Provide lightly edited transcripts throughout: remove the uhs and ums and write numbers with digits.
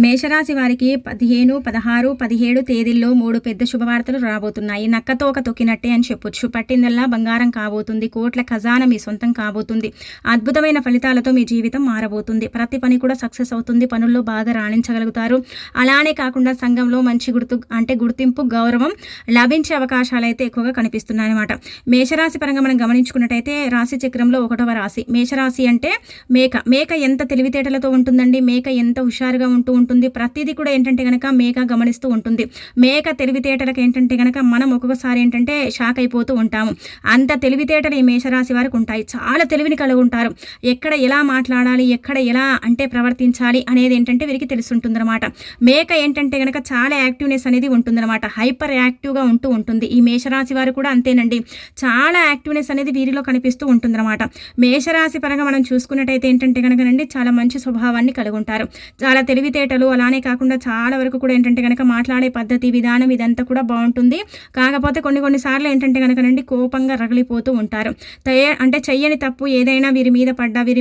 మేషరాశి వారికి 15, 16, 17 తేదీల్లో 3 పెద్ద శుభవార్తలు రాబోతున్నాయి. నక్కతోక తొక్కినట్టే అని చెప్పొచ్చు. పట్టిందల్లా బంగారం కాబోతుంది. కోట్ల ఖజానా మీ సొంతం కాబోతుంది. అద్భుతమైన ఫలితాలతో మీ జీవితం మారబోతుంది. ప్రతి పని కూడా సక్సెస్ అవుతుంది. పనుల్లో బాగా రాణించగలుగుతారు. అలానే కాకుండా సంఘంలో మంచి గుర్తింపు, గౌరవం లభించే అవకాశాలైతే ఎక్కువగా కనిపిస్తున్నాయన్నమాట. మేషరాశి పరంగా మనం గమనించుకున్నట్టయితే రాశి చక్రంలో 1వ రాశి మేషరాశి అంటే మేక. మేక ఎంత తెలివితేటలతో ఉంటుందండి. మేక ఎంత హుషారుగా ఉంటుంది. ప్రతిదీ కూడా ఏంటంటే గనక మేక గమనిస్తూ ఉంటుంది. మేక తెలివితేటలకు ఏంటంటే గనక మనం ఒక్కొక్కసారి ఏంటంటే షాక్ అయిపోతూ ఉంటాము. అంత తెలివితేటలు ఈ మేషరాశి వారికి ఉంటాయి. చాలా తెలివిని కలిగి ఉంటారు. ఎక్కడ ఎలా మాట్లాడాలి, ఎక్కడ ఎలా అంటే ప్రవర్తించాలి అనేది ఏంటంటే వీరికి తెలుసుంటుందన్నమాట. మేక ఏంటంటే గనక చాలా యాక్టివ్నెస్ అనేది ఉంటుందన్నమాట. హైపర్ యాక్టివ్గా ఉంటూ ఉంటుంది. ఈ మేషరాశి వారు కూడా అంతేనండి. చాలా యాక్టివ్నెస్ అనేది వీరిలో కనిపిస్తూ ఉంటుందన్నమాట. మేషరాశి పరంగా మనం చూసుకున్నట్టయితే ఏంటంటే కనుకనండి చాలా మంచి స్వభావాన్ని కలిగి ఉంటారు. చాలా తెలివితేటలు అలానే కాకుండా చాలా వరకు కూడా ఏంటంటే కనుక మాట్లాడే పద్ధతి, విధానం ఇదంతా కూడా బాగుంటుంది. కాకపోతే కొన్ని సార్లు ఏంటంటే కనుకనండి కోపంగా రగిలిపోతూ ఉంటారు. అంటే చెయ్యని తప్పు ఏదైనా వీరి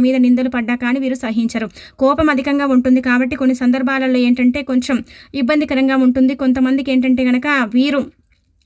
మీద నిందలు పడ్డా కానీ వీరు సహించరు. కోపం అధికంగా ఉంటుంది. కాబట్టి కొన్ని సందర్భాలలో ఏంటంటే కొంచెం ఇబ్బందికరంగా ఉంటుంది. కొంతమందికి ఏంటంటే కనుక వీరు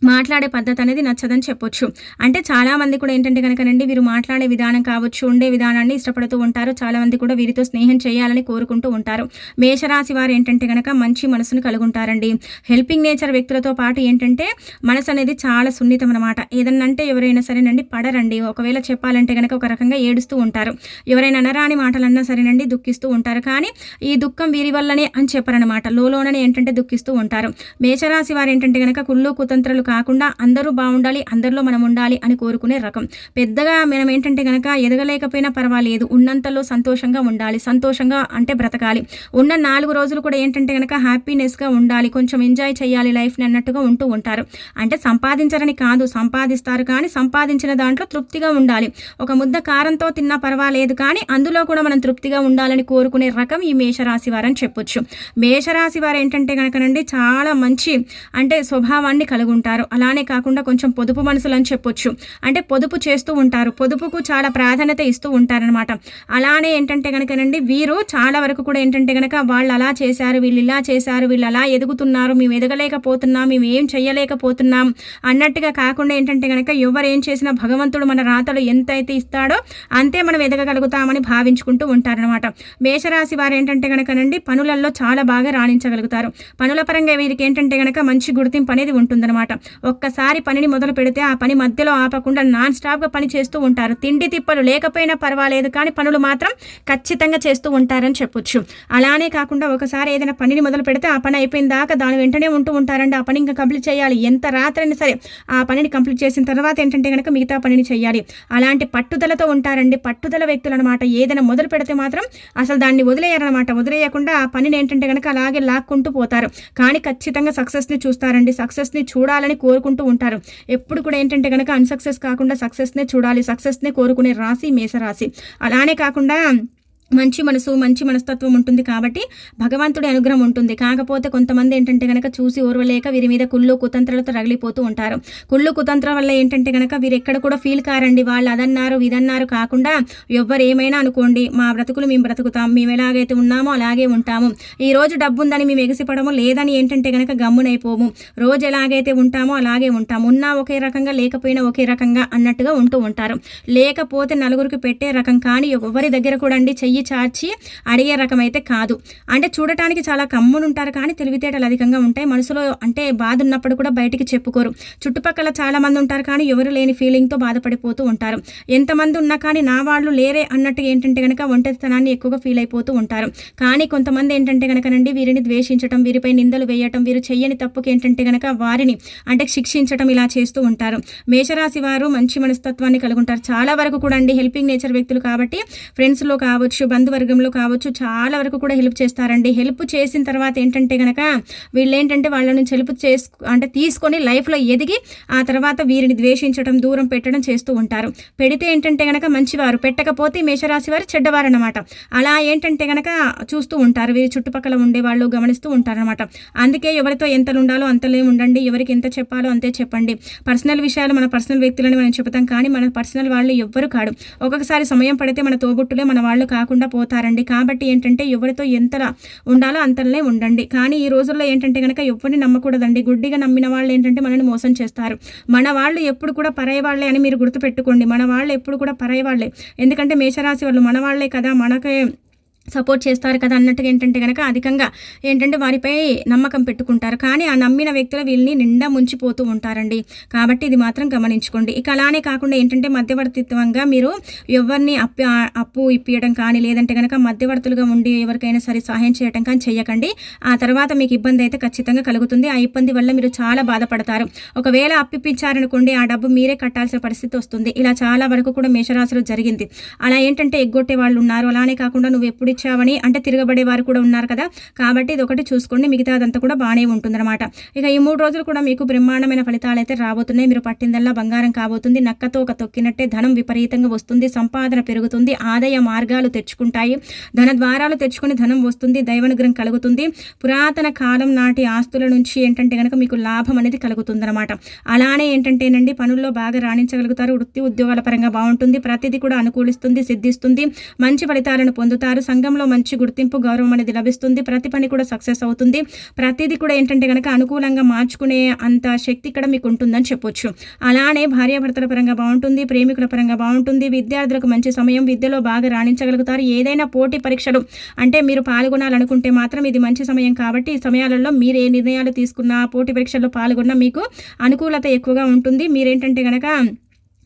మాట్లాడే పద్ధతి అనేది నచ్చదని చెప్పొచ్చు. అంటే చాలామంది కూడా ఏంటంటే కనుకనండి వీరు మాట్లాడే విధానం కావచ్చు, ఉండే విధానాన్ని ఇష్టపడుతూ ఉంటారు. చాలామంది కూడా వీరితో స్నేహం చేయాలని కోరుకుంటూ ఉంటారు. మేషరాశి వారు ఏంటంటే కనుక మంచి మనసును కలిగి ఉంటారండి. హెల్పింగ్ నేచర్ వ్యక్తులతో పాటు ఏంటంటే మనసు అనేది చాలా సున్నితం అనమాట. ఏదన్నా అంటే ఎవరైనా సరేనండి పడరండి. ఒకవేళ చెప్పాలంటే కనుక ఒక రకంగా ఏడుస్తూ ఉంటారు. ఎవరైనా అనరాని మాటలన్నా సరేనండి దుఃఖిస్తూ ఉంటారు. కానీ ఈ దుఃఖం వీరి వల్లనే అని చెప్పరనమాట. లోలోనే ఏంటంటే దుఃఖిస్తూ ఉంటారు. మేషరాశి వారు ఏంటంటే కనుక కుళ్ళు కుతంత్రాలు కాకుండా అందరూ బాగుండాలి, అందరిలో మనం ఉండాలి అని కోరుకునే రకం. పెద్దగా మనం ఏంటంటే కనుక ఎదగలేకపోయినా పర్వాలేదు, ఉన్నంతలో సంతోషంగా ఉండాలి, సంతోషంగా అంటే బ్రతకాలి. ఉన్న 4 రోజులు కూడా ఏంటంటే కనుక హ్యాపీనెస్గా ఉండాలి, కొంచెం ఎంజాయ్ చేయాలి లైఫ్ని అన్నట్టుగా ఉంటూ ఉంటారు. అంటే సంపాదించరని కాదు, సంపాదిస్తారు కానీ సంపాదించిన దాంట్లో తృప్తిగా ఉండాలి. ఒక ముద్ద కారంతో తిన్నా పర్వాలేదు కానీ అందులో కూడా మనం తృప్తిగా ఉండాలని కోరుకునే రకం ఈ మేషరాశి వారని చెప్పొచ్చు. మేషరాశి వారు ఏంటంటే కనుకనండి చాలా మంచి అంటే స్వభావాన్ని కలిగి ఉంటారు. అలానే కాకుండా కొంచెం పొదుపు మనసులు అని చెప్పొచ్చు. అంటే పొదుపు చేస్తూ ఉంటారు. పొదుపుకు చాలా ప్రాధాన్యత ఇస్తూ ఉంటారనమాట. అలానే ఏంటంటే కనుకనండి వీరు చాలా వరకు కూడా ఏంటంటే కనుక వాళ్ళు అలా చేశారు, వీళ్ళు ఇలా చేశారు, వీళ్ళు అలా ఎదుగుతున్నారు, మేము ఎదగలేకపోతున్నాం, మేము ఏం చేయలేకపోతున్నాం అన్నట్టుగా కాకుండా ఏంటంటే కనుక ఎవరు ఏం చేసినా భగవంతుడు మన రాతలు ఎంతైతే ఇస్తాడో అంతే మనం ఎదగగలుగుతామని భావించుకుంటూ ఉంటారనమాట. మేషరాశి వారు ఏంటంటే కనుకనండి పనులలో చాలా బాగా రాణించగలుగుతారు. పనుల పరంగా వీరికి ఏంటంటే కనుక మంచి గుర్తింపు అనేది ఉంటుందన్నమాట. ఒక్కసారి పనిని మొదలు పెడితే ఆ పని మధ్యలో ఆపకుండా నాన్ స్టాప్గా పని చేస్తూ ఉంటారు. తిండి తిప్పలు లేకపోయినా పర్వాలేదు కానీ పనులు మాత్రం ఖచ్చితంగా చేస్తూ ఉంటారని చెప్పొచ్చు. అలానే కాకుండా ఒకసారి ఏదైనా పనిని మొదలు పెడితే ఆ పని అయిపోయిన దాకా దాని వెంటనే ఉంటూ ఉంటారండి. ఆ పని ఇంకా కంప్లీట్ చేయాలి. ఎంత రాత్రైనా సరే ఆ పనిని కంప్లీట్ చేసిన తర్వాత ఏంటంటే కనుక మిగతా పనిని చేయాలి. అలాంటి పట్టుదలతో ఉంటారండి. పట్టుదల వ్యక్తులు అనమాట. ఏదైనా మొదలు పెడితే మాత్రం అసలు దాన్ని వదిలేయరనమాట. వదిలేయకుండా ఆ పనిని ఏంటంటే కనుక అలాగే లాక్కుంటూ పోతారు. కానీ ఖచ్చితంగా సక్సెస్ని చూస్తారండి. సక్సెస్ని చూడాలని కోరుకుంటూ ఉంటారు. ఎప్పుడు కూడా ఏంటంటే కనుక అన్సక్సెస్ కాకుండా సక్సెస్నే చూడాలి, సక్సెస్నే కోరుకునే రాశి మేషరాశి. అలానే కాకుండా మంచి మనసు, మంచి మనస్తత్వం ఉంటుంది కాబట్టి భగవంతుడి అనుగ్రహం ఉంటుంది. కాకపోతే కొంతమంది ఏంటంటే కనుక చూసి ఓర్వలేక వీరి మీద కుళ్ళు కుతంత్రాలతో రగిలిపోతూ ఉంటారు. కుళ్ళు కుతంత్రం వల్ల ఏంటంటే కనుక వీరు ఎక్కడ కూడా ఫీల్ కారండి. వాళ్ళు అదన్నారు ఇదన్నారు కాకుండా ఎవ్వరు ఏమైనా అనుకోండి, మా బ్రతుకులు మేము బ్రతుకుతాం, మేము ఎలాగైతే ఉన్నామో అలాగే ఉంటాము. ఈ రోజు డబ్బు ఉందని మేము ఎగసిపడము, లేదని ఏంటంటే కనుక గమ్మునైపోము. రోజు ఎలాగైతే ఉంటామో అలాగే ఉంటాము. ఉన్నా ఒకే రకంగా, లేకపోయినా ఒకే రకంగా అన్నట్టుగా ఉంటూ ఉంటారు. లేకపోతే నలుగురికి పెట్టే రకం కానీ ఎవరి దగ్గర కూడా అండి చెయ్యి చాచి అడిగే రకం అయితే కాదు. అంటే చూడటానికి చాలా కమ్మునుంటారు కానీ తెలివితేటలు అధికంగా ఉంటాయి. మనసులో అంటే బాధ ఉన్నప్పుడు కూడా బయటికి చెప్పుకోరు. చుట్టుపక్కల చాలా మంది ఉంటారు కానీ ఎవరు లేని ఫీలింగ్తో బాధపడిపోతూ ఉంటారు. ఎంతమంది ఉన్నా కానీ నా వాళ్ళు లేరే అన్నట్టు ఏంటంటే కనుక ఒంటరితనాన్ని ఎక్కువగా ఫీల్ అయిపోతూ ఉంటారు. కానీ కొంతమంది ఏంటంటే కనుకనండి వీరిని ద్వేషించడం, వీరిపై నిందలు వేయటం, వీరు చెయ్యని తప్పుకి ఏంటంటే కనుక వారిని అంటే శిక్షించడం ఇలా చేస్తూ ఉంటారు. మేషరాశి వారు మంచి మనస్తత్వాన్ని కలిగి ఉంటారు. చాలా వరకు కూడా అండి హెల్పింగ్ నేచర్ వ్యక్తులు కాబట్టి ఫ్రెండ్స్లో కావచ్చు, బంధువర్గంలో కావచ్చు చాలా వరకు కూడా హెల్ప్ చేస్తారండి. హెల్ప్ చేసిన తర్వాత ఏంటంటే కనుక వీళ్ళు ఏంటంటే వాళ్ళ నుంచి హెల్ప్ అంటే తీసుకొని లైఫ్లో ఎదిగి ఆ తర్వాత వీరిని ద్వేషించడం, దూరం పెట్టడం చేస్తూ ఉంటారు. పెడితే ఏంటంటే కనుక మంచివారు, పెట్టకపోతే మేషరాశి వారు చెడ్డవారు అనమాట. అలా ఏంటంటే కనుక చూస్తూ ఉంటారు. వీరి చుట్టుపక్కల ఉండేవాళ్ళు గమనిస్తూ ఉంటారనమాట. అందుకే ఎవరితో ఎంతలు ఉండాలో అంతలే ఉండండి, ఎవరికి ఎంత చెప్పాలో అంతే చెప్పండి. పర్సనల్ విషయాలు మన పర్సనల్ వ్యక్తులని మనం చెబుతాం కానీ మన పర్సనల్ వాళ్ళు ఎవ్వరు కాడు. ఒక్కొక్కసారి సమయం పడితే మన తోబుట్టులే మన వాళ్ళు కాకుండా లేకుండా పోతారండి. కాబట్టి ఏంటంటే ఎవరితో ఎంతలా ఉండాలో అంతలనే ఉండండి. కానీ ఈ రోజుల్లో ఏంటంటే గనక ఎవరిని నమ్మకూడదండి. గుడ్డిగా నమ్మిన వాళ్ళు ఏంటంటే మనల్ని మోసం చేస్తారు. మన వాళ్ళు ఎప్పుడు కూడా పరాయి వాళ్ళే అని మీరు గుర్తుపెట్టుకోండి. మన వాళ్ళు ఎప్పుడు కూడా పరాయి వాళ్ళే. ఎందుకంటే మేషరాశి వాళ్ళు మన వాళ్ళే కదా, మనకే సపోర్ట్ చేస్తారు కదా అన్నట్టుగా ఏంటంటే గనక అధికంగా ఏంటంటే వారిపై నమ్మకం పెట్టుకుంటారు. కానీ ఆ నమ్మిన వ్యక్తులు వీళ్ళని నిండా ముంచిపోతూ ఉంటారండి. కాబట్టి ఇది మాత్రం గమనించుకోండి. ఇక అలానే కాకుండా ఏంటంటే మధ్యవర్తిత్వంగా మీరు ఎవరిని అప్పు ఇప్పియడం కానీ లేదంటే గనక మధ్యవర్తులుగా ఉండి ఎవరికైనా సరే సహాయం చేయడం కానీ చెయ్యకండి. ఆ తర్వాత మీకు ఇబ్బంది అయితే ఖచ్చితంగా కలుగుతుంది. ఆ ఇబ్బంది వల్ల మీరు చాలా బాధపడతారు. ఒకవేళ అప్పిప్పించారనుకోండి ఆ డబ్బు మీరే కట్టాల్సిన పరిస్థితి వస్తుంది. ఇలా చాలా వరకు కూడా మేషరాశిలో జరిగింది. అలా ఏంటంటే ఎగ్గొట్టే వాళ్ళు ఉన్నారు. అలానే కాకుండా నువ్వు ఎప్పుడు ఇచ్చావని అంటే తిరగబడే వారు కూడా ఉన్నారు కదా. కాబట్టి ఇది ఒకటి చూసుకోండి. మిగతా అదంతా కూడా బాగానే ఉంటుందన్నమాట. ఇక ఈ 3 రోజులు కూడా మీకు బ్రహ్మాండమైన ఫలితాలు అయితే రాబోతున్నాయి. మీరు పట్టిందల్లా బంగారం కాబోతుంది. నక్కతో ఒక తొక్కినట్టే ధనం విపరీతంగా వస్తుంది. సంపాదన పెరుగుతుంది. ఆదాయ మార్గాలు తెచ్చుకుంటాయి. ధన ద్వారాలు తెచ్చుకుని ధనం వస్తుంది. దైవానుగ్రహం కలుగుతుంది. పురాతన కాలం నాటి ఆస్తుల నుంచి ఏంటంటే కనుక మీకు లాభం అనేది కలుగుతుందన్నమాట. అలానే ఏంటంటేనండి పనుల్లో బాగా రాణించగలుగుతారు. వృత్తి ఉద్యోగాల పరంగా బాగుంటుంది. ప్రతిదీ కూడా అనుకూలిస్తుంది, సిద్ధిస్తుంది. మంచి ఫలితాలను పొందుతారు. సంఘంలో మంచి గుర్తింపు, గౌరవం అనేది లభిస్తుంది. ప్రతి పని కూడా సక్సెస్ అవుతుంది. ప్రతిదీ కూడా ఏంటంటే కనుక అనుకూలంగా మార్చుకునే అంత శక్తి ఇక్కడ మీకు ఉంటుందని చెప్పొచ్చు. అలానే భార్యాభర్తల పరంగా బాగుంటుంది. ప్రేమికుల పరంగా బాగుంటుంది. విద్యార్థులకు మంచి సమయం. విద్యలో బాగా రాణించగలుగుతారు. ఏదైనా పోటీ పరీక్షలు అంటే మీరు పాల్గొనాలనుకుంటే మాత్రం ఇది మంచి సమయం. కాబట్టి ఈ సమయాలలో మీరు ఏ నిర్ణయాలు తీసుకున్నా, పోటీ పరీక్షల్లో పాల్గొన్నా మీకు అనుకూలత ఎక్కువగా ఉంటుంది. మీరేంటంటే కనుక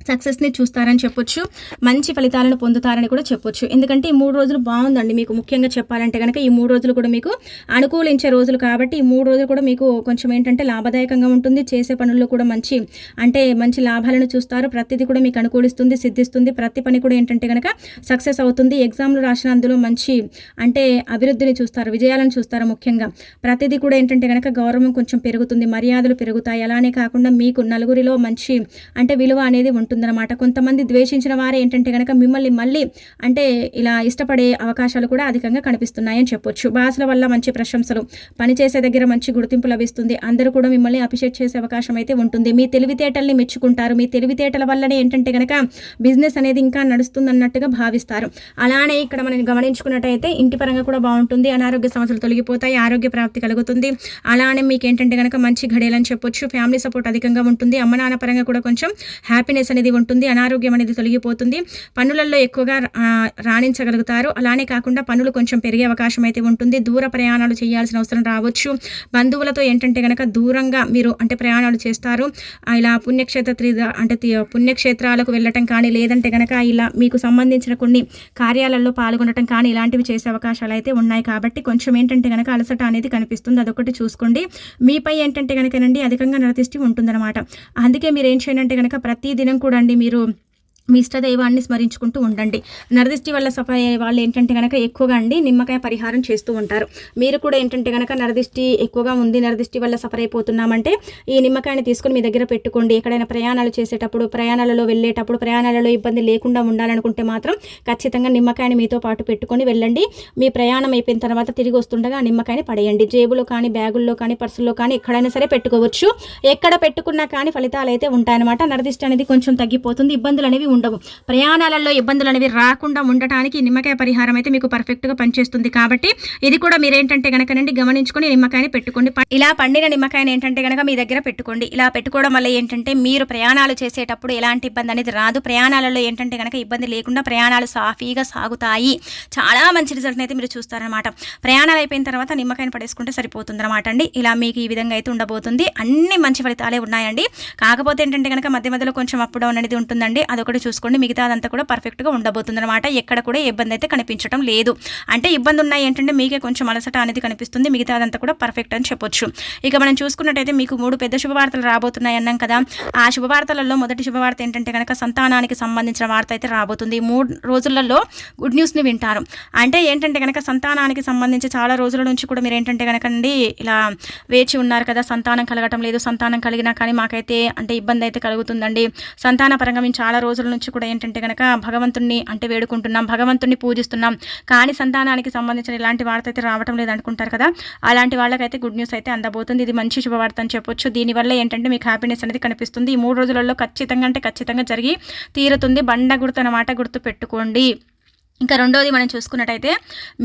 సక్సెస్ని చూస్తారని చెప్పొచ్చు. మంచి ఫలితాలను పొందుతారని కూడా చెప్పొచ్చు. ఎందుకంటే ఈ 3 రోజులు బాగుందండి మీకు. ముఖ్యంగా చెప్పాలంటే కనుక ఈ 3 రోజులు కూడా మీకు అనుకూలించే రోజులు కాబట్టి ఈ 3 రోజులు కూడా మీకు కొంచెం ఏంటంటే లాభదాయకంగా ఉంటుంది. చేసే పనుల్లో కూడా మంచి లాభాలను చూస్తారు. ప్రతిదీ కూడా మీకు అనుకూలిస్తుంది, సిద్ధిస్తుంది. ప్రతి పని కూడా ఏంటంటే కనుక సక్సెస్ అవుతుంది. ఎగ్జామ్లు రాసిన అందులో మంచి అభివృద్ధిని చూస్తారు, విజయాలను చూస్తారు. ముఖ్యంగా ప్రతిదీ కూడా ఏంటంటే కనుక గౌరవం కొంచెం పెరుగుతుంది, మర్యాదలు పెరుగుతాయి. అలానే కాకుండా మీకు నలుగురిలో మంచి విలువ అనేది ఉంటుంది. కొంతమంది ద్వేషించిన వారే ఏంటంటే కనుక మిమ్మల్ని మళ్ళీ ఇలా ఇష్టపడే అవకాశాలు కూడా అధికంగా కనిపిస్తున్నాయని చెప్పొచ్చు. బాసుల వల్ల మంచి ప్రశంసలు, పనిచేసే దగ్గర మంచి గుర్తింపు లభిస్తుంది. అందరూ కూడా మిమ్మల్ని అప్రిషియేట్ చేసే అవకాశం అయితే ఉంటుంది. మీ తెలివితేటల్ని మెచ్చుకుంటారు. మీ తెలివితేటల వల్లనే ఏంటంటే కనుక బిజినెస్ అనేది ఇంకా నడుస్తుందన్నట్టుగా భావిస్తారు. అలానే ఇక్కడ మనం గమనించుకున్నట్టయితే ఇంటి పరంగా కూడా బాగుంటుంది. అనారోగ్య సమస్యలు తొలగిపోతాయి. ఆరోగ్య ప్రాప్తి కలుగుతుంది. అలానే మీకు ఏంటంటే కనుక మంచి ఘడియలని చెప్పొచ్చు. ఫ్యామిలీ సపోర్ట్ అధికంగా ఉంటుంది. అమ్మ నాన్న పరంగా కూడా కొంచెం హ్యాపీనెస్ అనేది ఉంటుంది. అనారోగ్యం అనేది తొలగిపోతుంది. పనులలో ఎక్కువగా రాణించగలుగుతారు. అలానే కాకుండా పనులు కొంచెం పెరిగే అవకాశం అయితే ఉంటుంది. దూర ప్రయాణాలు చేయాల్సిన అవసరం రావచ్చు. బంధువులతో ఏంటంటే కనుక దూరంగా మీరు ప్రయాణాలు చేస్తారు. ఇలా పుణ్యక్షేత్రాలకు వెళ్ళటం కానీ లేదంటే కనుక ఇలా మీకు సంబంధించిన కొన్ని కార్యాలలో పాల్గొనటం కానీ ఇలాంటివి చేసే అవకాశాలు అయితే ఉన్నాయి. కాబట్టి కొంచెం ఏంటంటే కనుక అలసట అనేది కనిపిస్తుంది. అదొకటి చూసుకోండి. మీపై ఏంటంటే కనుకనండి అధికంగా నరదిష్టి ఉంటుందన్నమాట. అందుకే మీరు ఏం చేయాలంటే కనుక ప్రతి దినం కూడా మీరు మీ ఇష్టదైవాన్ని స్మరించుకుంటూ ఉండండి. నరదిష్టి వల్ల సఫర్ అయ్యే వాళ్ళు ఏంటంటే కనుక ఎక్కువగా నిమ్మకాయ పరిహారం చేస్తూ ఉంటారు. మీరు కూడా ఏంటంటే కనుక నరదిష్టి ఎక్కువగా ఉంది, నరదిష్టి వల్ల సఫర్ అయిపోతున్నామంటే ఈ నిమ్మకాయని తీసుకొని మీ దగ్గర పెట్టుకోండి. ఎక్కడైనా ప్రయాణాలు చేసేటప్పుడు, ప్రయాణాలలో వెళ్ళేటప్పుడు, ప్రయాణాలలో ఇబ్బంది లేకుండా ఉండాలనుకుంటే మాత్రం ఖచ్చితంగా నిమ్మకాయని మీతో పాటు పెట్టుకొని వెళ్ళండి. మీ ప్రయాణం అయిపోయిన తర్వాత తిరిగి వస్తుండగా ఆ నిమ్మకాయని పడేయండి. జేబులో కానీ, బ్యాగుల్లో కానీ, పర్సుల్లో కానీ ఎక్కడైనా సరే పెట్టుకోవచ్చు. ఎక్కడ పెట్టుకున్నా కానీ ఫలితాలు అయితే ఉంటాయన్నమాట. నరదిష్టి అనేది కొంచెం తగ్గిపోతుంది. ఇబ్బందులు అనేవి ఉండవు. ప్రయాణాలలో ఇబ్బందులు అనేవి రాకుండా ఉండటానికి నిమ్మకాయ పరిహారం అయితే మీకు పర్ఫెక్ట్గా పనిచేస్తుంది. కాబట్టి ఇది కూడా మీరేంటంటే కనుకనండి గమనించుకొని నిమ్మకాయని పెట్టుకోండి. ఇలా పండిన నిమ్మకాయని ఏంటంటే కనుక మీ దగ్గర పెట్టుకోండి. ఇలా పెట్టుకోవడం వల్ల ఏంటంటే మీరు ప్రయాణాలు చేసేటప్పుడు ఎలాంటి ఇబ్బంది అనేది రాదు. ప్రయాణాలలో ఏంటంటే కనుక ఇబ్బంది లేకుండా ప్రయాణాలు సాఫీగా సాగుతాయి. చాలా మంచి రిజల్ట్ అయితే మీరు చూస్తారనమాట. ప్రయాణాలు అయిపోయిన తర్వాత నిమ్మకాయని పడేసుకుంటే సరిపోతుందన్నమాట అండి. ఇలా మీకు ఈ విధంగా అయితే ఉండబోతుంది. అన్ని మంచి ఫలితాలే ఉన్నాయండి. కాకపోతే ఏంటంటే కనుక మధ్య మధ్యలో కొంచెం అప్ డౌన్ అనేది ఉంటుందండి. అదొకటి చూసుకోండి. మిగతా అదంతా కూడా పర్ఫెక్ట్గా ఉండబోతుంది అనమాట. ఎక్కడ కూడా ఇబ్బంది అయితే కనిపించడం లేదు. ఇబ్బంది ఉన్నాయి ఏంటంటే మీకే కొంచెం అలసట అనేది కనిపిస్తుంది. మిగతా అదంతా కూడా పర్ఫెక్ట్ అని చెప్పొచ్చు. ఇక మనం చూసుకున్నట్టయితే మీకు 3 పెద్ద శుభవార్తలు రాబోతున్నాయి అన్నాం కదా. ఆ శుభవార్తలలో మొదటి శుభవార్త ఏంటంటే కనుక సంతానానికి సంబంధించిన వార్త అయితే రాబోతుంది. 3 రోజులలో గుడ్ న్యూస్ని వింటారు. ఏంటంటే కనుక సంతానానికి సంబంధించి చాలా రోజుల నుంచి కూడా మీరు ఏంటంటే కనుకండి ఇలా వేచి ఉన్నారు కదా. సంతానం కలగటం లేదు. సంతానం కలిగినా కానీ మాకైతే ఇబ్బంది అయితే కలుగుతుందండి. సంతాన పరంగా మేము చాలా రోజుల నుంచి కూడా ఏంటంటే కనుక భగవంతుణ్ణి వేడుకుంటున్నాం, భగవంతుణ్ణి పూజిస్తున్నాం. కానీ సంతానానికి సంబంధించిన ఇలాంటి వార్త అయితే రావటం లేదు అనుకుంటారు కదా. అలాంటి వాళ్ళకైతే గుడ్ న్యూస్ అయితే అందబోతుంది. ఇది మంచి శుభవార్త అని చెప్పొచ్చు. దీనివల్ల ఏంటంటే మీకు హ్యాపీనెస్ అనేది కనిపిస్తుంది. ఈ 3 రోజులలో ఖచ్చితంగా జరిగి తీరుతుంది. బండ గుర్తు అన్నమాట, గుర్తు పెట్టుకోండి. ఇంకా రెండోది మనం చూసుకున్నట్టయితే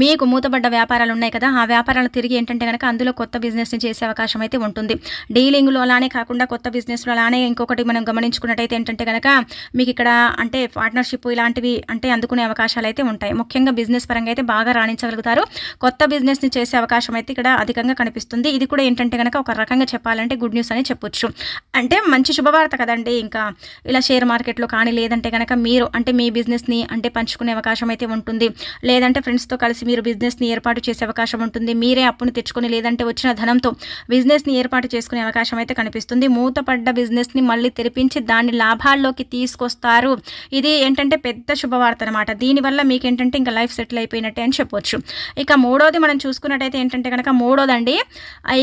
మీకు మూతబడ్డ వ్యాపారాలు ఉన్నాయి కదా, ఆ వ్యాపారాలు తిరిగి ఏంటంటే కనుక అందులో కొత్త బిజినెస్ని చేసే అవకాశం అయితే ఉంటుంది. డీలింగ్లో అలానే కాకుండా కొత్త బిజినెస్లో అలానే ఇంకొకటి మనం గమనించుకున్నట్టయితే ఏంటంటే కనుక మీకు ఇక్కడ అంటే పార్ట్నర్షిప్ ఇలాంటివి అంటే అందుకునే అవకాశాలు అయితే ఉంటాయి. ముఖ్యంగా బిజినెస్ పరంగా అయితే బాగా రాణించగలుగుతారు. కొత్త బిజినెస్ని చేసే అవకాశం అయితే ఇక్కడ అధికంగా కనిపిస్తుంది. ఇది కూడా ఏంటంటే కనుక ఒక రకంగా చెప్పాలంటే గుడ్ న్యూస్ అని చెప్పొచ్చు. అంటే మంచి శుభవార్త కదండి. ఇంకా ఇలా షేర్ మార్కెట్లో కానీ లేదంటే కనుక మీరు అంటే మీ బిజినెస్ని అంటే పంచుకునే అవకాశం అయితే ఉంటుంది. లేదంటే ఫ్రెండ్స్తో కలిసి మీరు బిజినెస్ని ఏర్పాటు చేసే అవకాశం ఉంటుంది. మీరే అప్పును తెచ్చుకొని లేదంటే వచ్చిన ధనంతో బిజినెస్ని ఏర్పాటు చేసుకునే అవకాశం అయితే కనిపిస్తుంది. మూతపడ్డ బిజినెస్ని మళ్ళీ తెరిపించి దాన్ని లాభాల్లోకి తీసుకొస్తారు. ఇది ఏంటంటే పెద్ద శుభవార్త అనమాట. దీనివల్ల మీకు ఏంటంటే ఇంకా లైఫ్ సెటిల్ అయిపోయినట్టే అని చెప్పొచ్చు. ఇక మూడోది మనం చూసుకున్నట్టయితే ఏంటంటే కనుక మూడోదండి,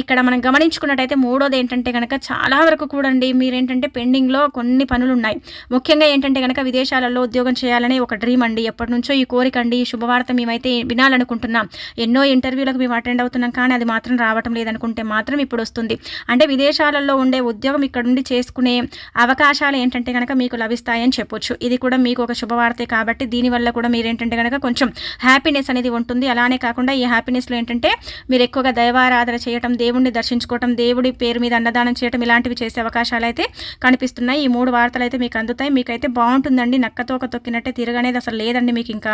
ఇక్కడ మనం గమనించుకున్నట్టయితే మూడోది ఏంటంటే కనుక చాలా వరకు కూడా అండి మీరేంటంటే పెండింగ్లో కొన్ని పనులు ఉన్నాయి. ముఖ్యంగా ఏంటంటే కనుక విదేశాలలో ఉద్యోగం చేయాలని ఒక డ్రీమ్ అండి. ఎప్పటి నుంచో ఈ కోరిక అండి. ఈ శుభవార్త మేమైతే వినాలనుకుంటున్నాం. ఎన్నో ఇంటర్వ్యూలకు మేము అటెండ్ అవుతున్నాం, కానీ అది మాత్రం రావటం లేదనుకుంటే మాత్రం ఇప్పుడు వస్తుంది. అంటే విదేశాలలో ఉండే ఉద్యోగం ఇక్కడ నుండి చేసుకునే అవకాశాలు ఏంటంటే కనుక మీకు లభిస్తాయని చెప్పొచ్చు. ఇది కూడా మీకు ఒక శుభవార్తే కాబట్టి దీనివల్ల కూడా మీరేంటంటే కనుక కొంచెం హ్యాపీనెస్ అనేది ఉంటుంది. అలానే కాకుండా ఈ హ్యాపీనెస్లో ఏంటంటే మీరు ఎక్కువగా దైవారాధన చేయటం, దేవుణ్ణి దర్శించుకోవటం, దేవుడి పేరు మీద అన్నదానం చేయటం ఇలాంటివి చేసే అవకాశాలు అయితే కనిపిస్తున్నాయి. ఈ 3 వార్తలు అయితే మీకు అందుతాయి. మీకైతే బాగుంటుందండి. నక్కతోక తొక్కినట్టే తిరగనేది అసలు లేదండి మీకు ఇంకా.